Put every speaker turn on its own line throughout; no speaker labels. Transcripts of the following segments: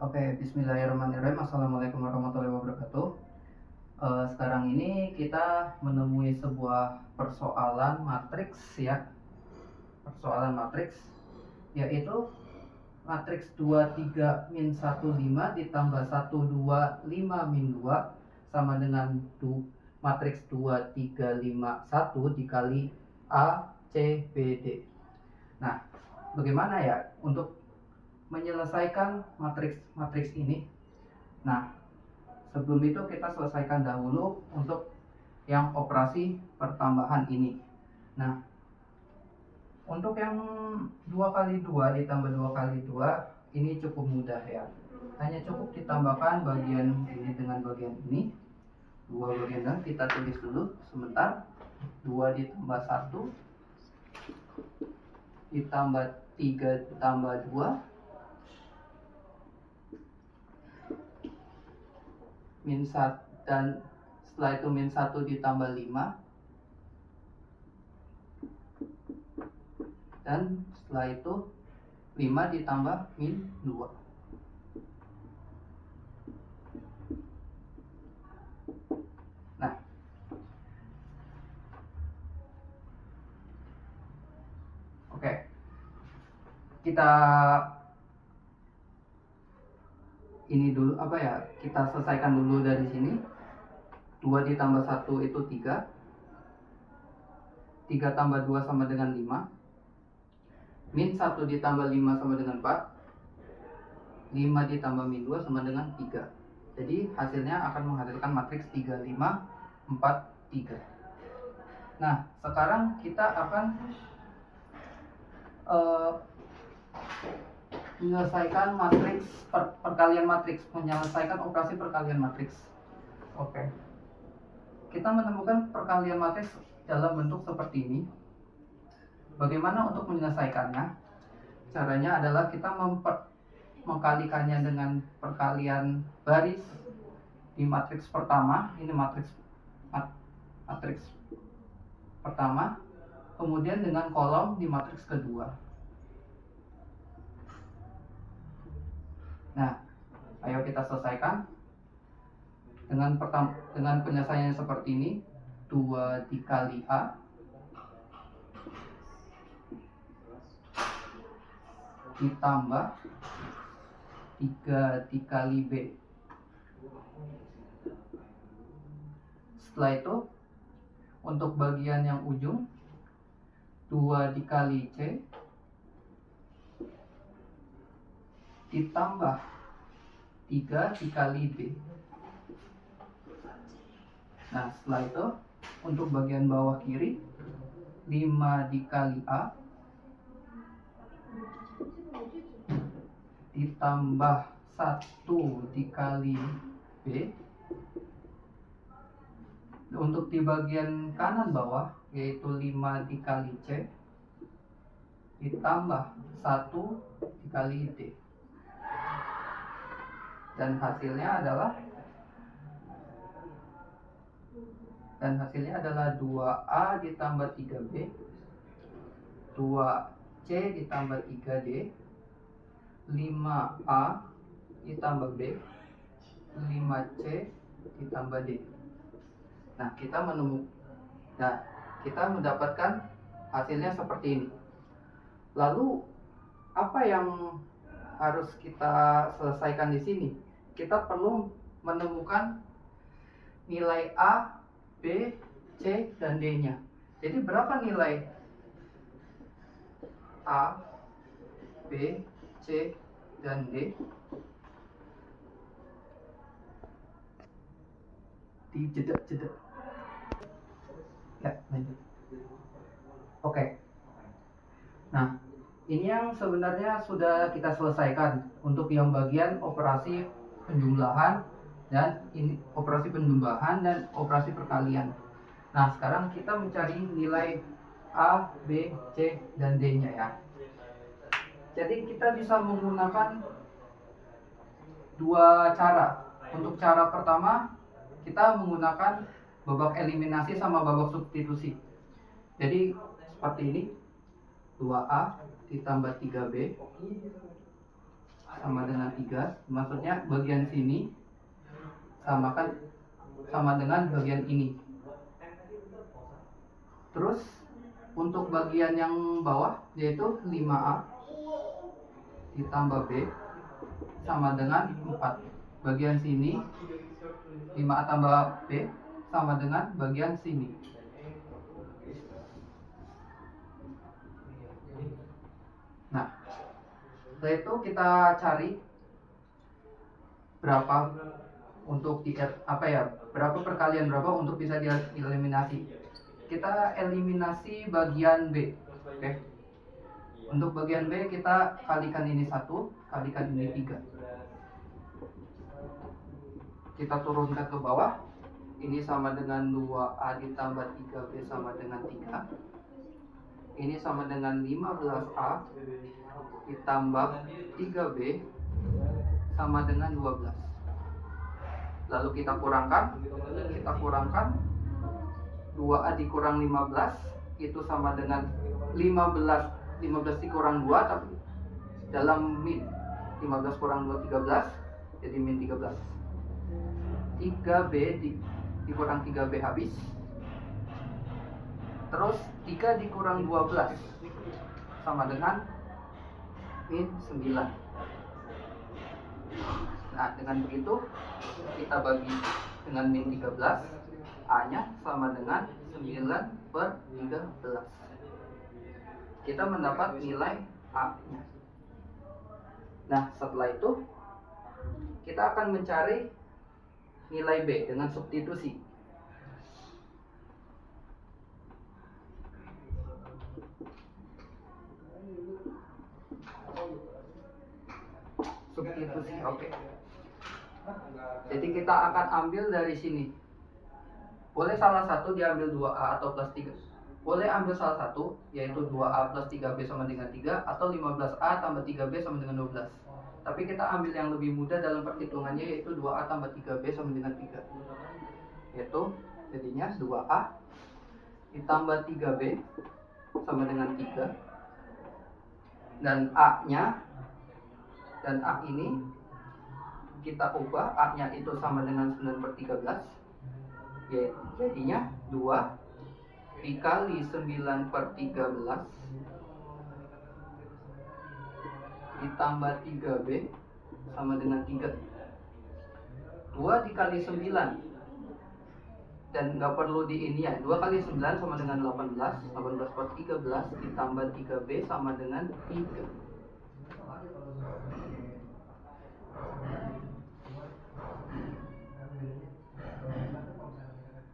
Oke, bismillahirrahmanirrahim. Assalamualaikum warahmatullahi wabarakatuh. Sekarang ini kita menemui sebuah persoalan matriks ya. Persoalan matriks yaitu matriks 23 min 15 ditambah 125 min 2 sama dengan matriks 2351 dikali A, C, B, D. Nah, bagaimana ya untuk menyelesaikan matriks ini? Nah, sebelum itu kita selesaikan dahulu untuk yang operasi pertambahan ini. Nah, untuk yang 2 kali 2 ditambah 2 kali 2 ini cukup mudah ya. Hanya cukup ditambahkan bagian ini dengan bagian ini. Dua bagian dan kita tulis dulu sebentar. 2 ditambah 1 ditambah 3 ditambah 2 min 1, dan setelah itu min 1 ditambah 5, dan setelah itu 5 ditambah min 2. Nah, oke, kita ini dulu kita selesaikan dulu dari sini. 2 ditambah 1 itu 3, 3 tambah 2 sama dengan 5, min 1 ditambah 5 sama dengan 4, 5 ditambah min 2 sama dengan 3. Jadi hasilnya akan menghasilkan matriks 3, 5, 4, 3. Nah, sekarang kita akan menyelesaikan matriks perkalian matriks, menyelesaikan operasi perkalian matriks. Oke. Kita menemukan perkalian matriks dalam bentuk seperti ini. Bagaimana untuk menyelesaikannya? Caranya adalah kita mengkalikannya dengan perkalian baris di matriks pertama. Ini matriks pertama, kemudian dengan kolom di matriks kedua. Nah, ayo kita selesaikan dengan penyelesaiannya seperti ini. 2 dikali A ditambah 3 dikali B. Setelah itu untuk bagian yang ujung 2 dikali C ditambah 3 dikali B. Nah, setelah itu untuk bagian bawah kiri 5 dikali A ditambah 1 dikali B. Untuk di bagian kanan bawah yaitu 5 dikali C ditambah 1 dikali D. Dan hasilnya adalah 2A ditambah 3B, 2C ditambah 3D, 5A ditambah B, 5C ditambah D. Nah, kita mendapatkan hasilnya seperti ini. Lalu apa yang harus kita selesaikan di sini? Kita perlu menemukan nilai A, B, C, dan D-nya. Jadi berapa nilai A, B, C, dan D? Di jeda. Ya, lanjut. Oke. Nah, ini yang sebenarnya sudah kita selesaikan untuk yang bagian operasi penjumlahan dan operasi penambahan dan operasi perkalian. Nah, sekarang kita mencari nilai A, B, C, dan D-nya ya. Jadi kita bisa menggunakan dua cara. Untuk cara pertama, kita menggunakan babak eliminasi sama babak substitusi. Jadi seperti ini, 2A ditambah 3B sama dengan 3. Maksudnya bagian sini sama dengan bagian ini. Terus untuk bagian yang bawah yaitu 5A ditambah B sama dengan 4. Bagian sini 5A tambah B sama dengan bagian sini. Nah, setelah itu kita cari berapa untuk berapa perkalian berapa untuk bisa dieliminasi. Kita eliminasi bagian B. Oke. Untuk bagian B kita kalikan ini 1, kalikan ini 3. Kita turunkan ke bawah. Ini sama dengan 2A ditambah 3B sama dengan 3. Ini sama dengan 15A ditambah 3B sama dengan 12. Lalu kita kurangkan 2A dikurang 15 itu sama dengan 15 dikurang 2, tapi dalam min 15 kurang 2 13, jadi min 13. 3B dikurang 3B habis. Terus 3 dikurang 12 sama dengan min 9. Nah, dengan begitu kita bagi dengan min 13, A-nya sama dengan 9/13. Kita mendapat nilai A-nya. Nah, setelah itu kita akan mencari nilai B dengan substitusi. Substitusi, oke. Jadi kita akan ambil dari sini. Boleh salah satu diambil 2A atau plus 3. Boleh ambil salah satu, yaitu 2A plus 3B sama dengan 3, atau 15A tambah 3B sama dengan 12. Tapi kita ambil yang lebih mudah dalam perhitungannya, yaitu 2A tambah 3B sama dengan 3. Yaitu jadinya 2A ditambah 3B sama dengan 3. Dan A-nya, dan A ini kita ubah, A-nya itu sama dengan 9/13. Jadinya 2 dikali 9/13 ditambah 3B sama dengan 3. 2 dikali 9, dan nggak perlu di ini ya, 2 kali 9 sama dengan 18. 18/13 ditambah 3B sama dengan 3.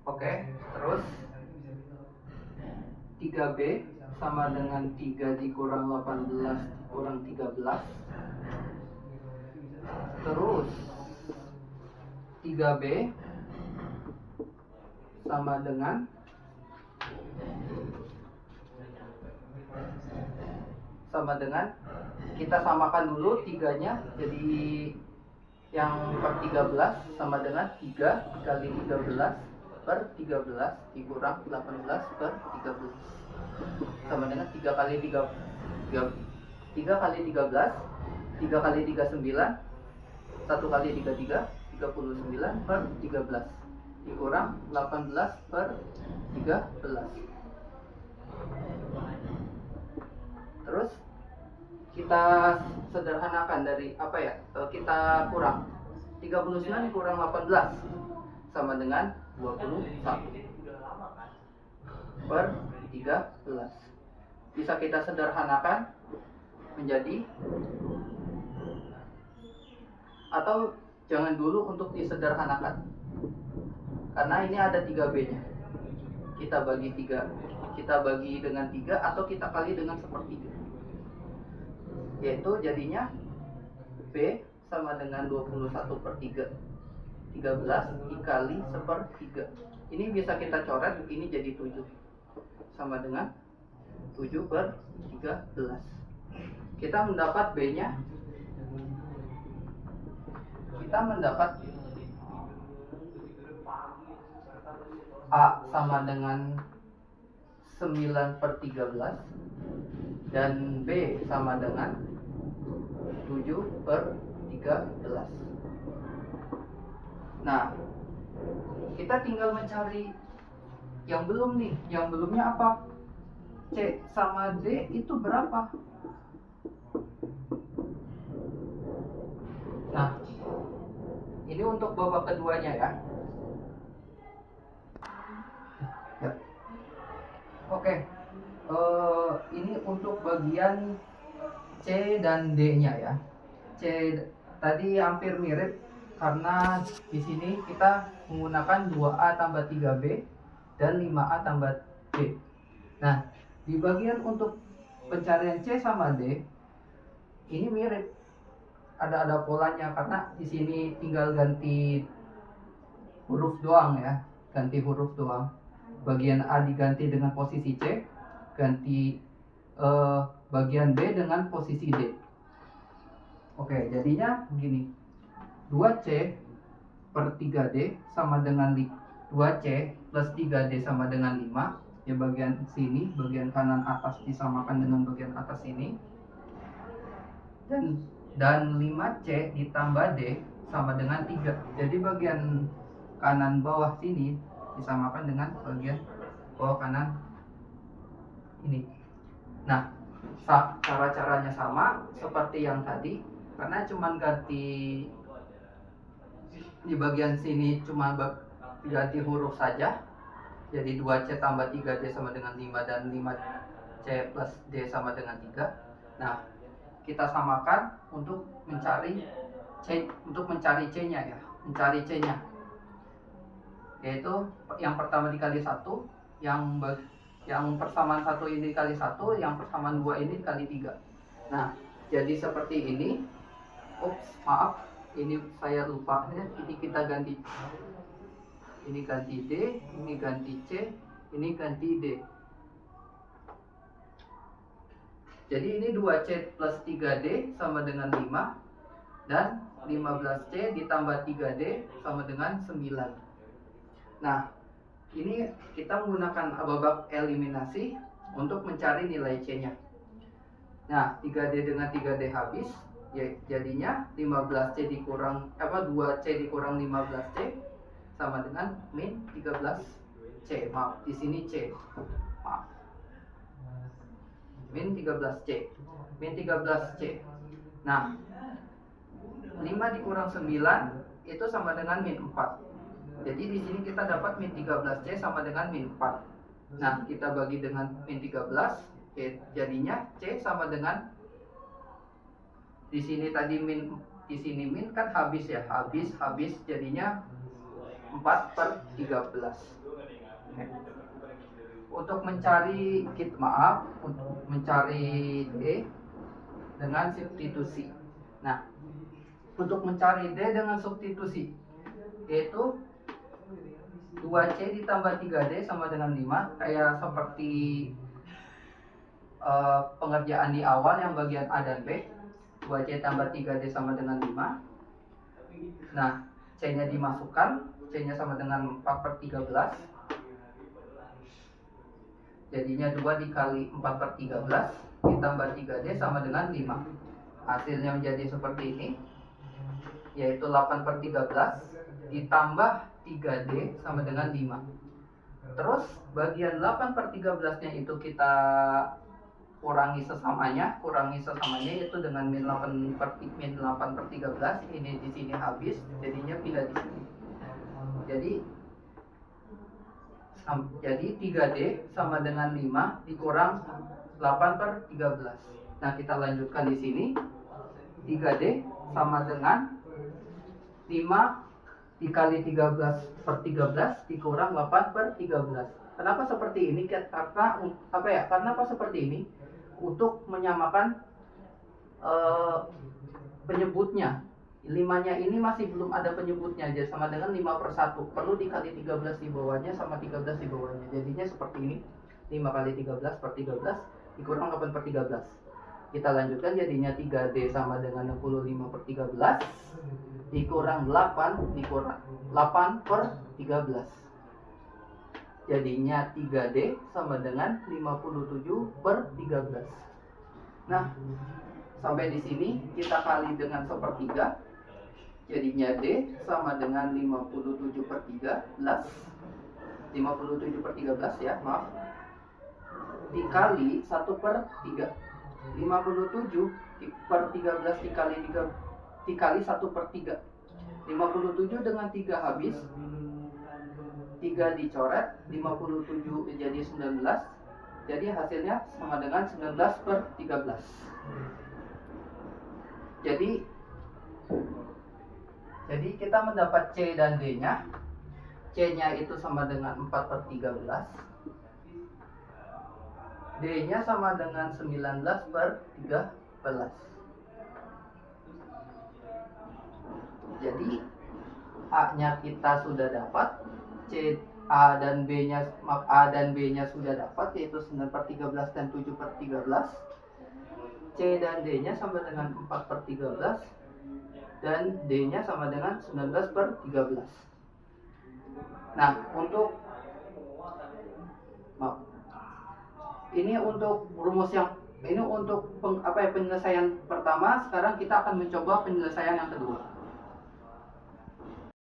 Oke, terus 3B sama dengan 3 dikurang 18 dikurang 13. Terus 3B sama dengan kita samakan dulu 3-nya, jadi yang per 13 sama dengan 3 kali 13/13 dikurang 18/13 sama dengan 3 kali 13, 3 kali 39, 1 kali 33, 39/13 dikurang 18/13. Terus kita sederhanakan dari kita kurang 39 kurang 18 sama dengan 21/13. Bisa kita sederhanakan menjadi, atau jangan dulu untuk disederhanakan, karena ini ada 3B-nya. Kita bagi 3, kita bagi dengan 3, atau kita kali dengan 1/3. Yaitu jadinya B sama dengan 21/13 dikali 1/3. Ini bisa kita coret, ini jadi 7 sama dengan 7/13. Kita mendapat B-nya, kita mendapat A sama dengan 9/13 dan B sama dengan per 13. Nah, kita tinggal mencari yang belum nih. Yang belumnya apa? C sama D itu berapa? Nah, ini untuk babak keduanya ya. Ya. Oke. Ini untuk bagian C dan D-nya ya. C tadi hampir mirip karena di sini kita menggunakan 2A tambah 3B dan 5A tambah B. Nah, di bagian untuk pencarian C sama D ini mirip, ada polanya karena di sini tinggal ganti huruf doang ya, ganti huruf doang. Bagian A diganti dengan posisi C, ganti bagian B dengan posisi D. Oke, jadinya begini. 2C per 3D sama dengan 2C plus 3D sama dengan 5. Ya, bagian sini, bagian kanan atas disamakan dengan bagian atas ini. Dan 5C ditambah D sama dengan 3. Jadi bagian kanan bawah sini disamakan dengan bagian bawah kanan ini. Nah, cara-caranya sama seperti yang tadi, karena cuma ganti di bagian sini, cuma ganti huruf saja. Jadi 2C tambah 3D sama dengan 5 dan 5C plus D sama dengan 3. Nah, kita samakan untuk mencari C-nya ya. Mencari C-nya. Yaitu yang pertama dikali 1, yang persamaan 1 ini dikali 1, yang persamaan 2 ini dikali 3. Nah, jadi seperti ini. Ups, maaf. Ini saya lupa ya. Ini kita ganti. Ini ganti D, ini ganti C, ini ganti D. Jadi ini 2C plus 3D sama dengan 5. Dan 15C ditambah 3D sama dengan 9. Nah, ini kita menggunakan babak eliminasi untuk mencari nilai C-nya. Nah, 3D dengan 3D habis, ya, jadinya 15C dikurang 2C dikurang 15C sama dengan min 13C. Maaf, di sini C. Maaf. Min 13C. Min 13C. Nah, 5 dikurang 9 itu sama dengan min 4. Jadi di sini kita dapat min 13C sama dengan min 4. Nah, kita bagi dengan min 13, jadinya C sama dengan, di sini tadi min, di sini min kan habis ya, habis jadinya 4 per 13. Untuk mencari untuk mencari D dengan substitusi. Nah, untuk mencari D dengan substitusi, yaitu 2C ditambah 3D sama dengan 5, kayak seperti pengerjaan di awal yang bagian A dan B. 2C tambah 3D sama dengan 5. Nah, C-nya dimasukkan, C-nya sama dengan 4 per 13. Jadinya 2 dikali 4 per 13 ditambah 3D sama dengan 5. Hasilnya menjadi seperti ini, yaitu 8 per 13 ditambah 3D sama dengan 5. Terus bagian 8 per 13-nya itu kita kurangi sesamanya yaitu dengan min 8 per 13. Ini di sini habis, jadinya pindah di sini. Jadi 3D sama dengan 5 dikurang 8 per 13. Nah, kita lanjutkan di sini. 3D sama dengan 5 dikali 13 per 13 dikurang 8 per 13. Kenapa seperti ini? Karena seperti ini? Untuk menyamakan penyebutnya. 5-nya ini masih belum ada penyebutnya, jadi sama dengan 5 per 1. Perlu dikali 13 di bawahnya sama 13 di bawahnya. Jadinya seperti ini. 5 kali 13 per 13 dikurang 8 per 13. Kita lanjutkan, jadinya 3D sama dengan 65 per 13 dikurang 8 per 13. Jadinya 3D sama dengan 57 per 13. Nah, Sampai di sini kita kali dengan 1/3, jadinya D sama dengan 57/13, 57/13 ya, maaf, dikali 1/3. 57/13 dikali 1/3. 57 dengan 3 habis, 3 dicoret, 57 jadi 19. Jadi hasilnya sama dengan 19/13. Jadi kita mendapat C dan D-nya. C-nya itu sama dengan 4/13. D-nya sama dengan 19/13. Jadi A-nya kita sudah dapat, A dan B-nya sudah dapat, yaitu 9/13 dan 7/13. C dan D-nya sama dengan 4/13 dan D-nya sama dengan 19/13. Nah, ini untuk rumus penyelesaian pertama. Sekarang kita akan mencoba penyelesaian yang kedua.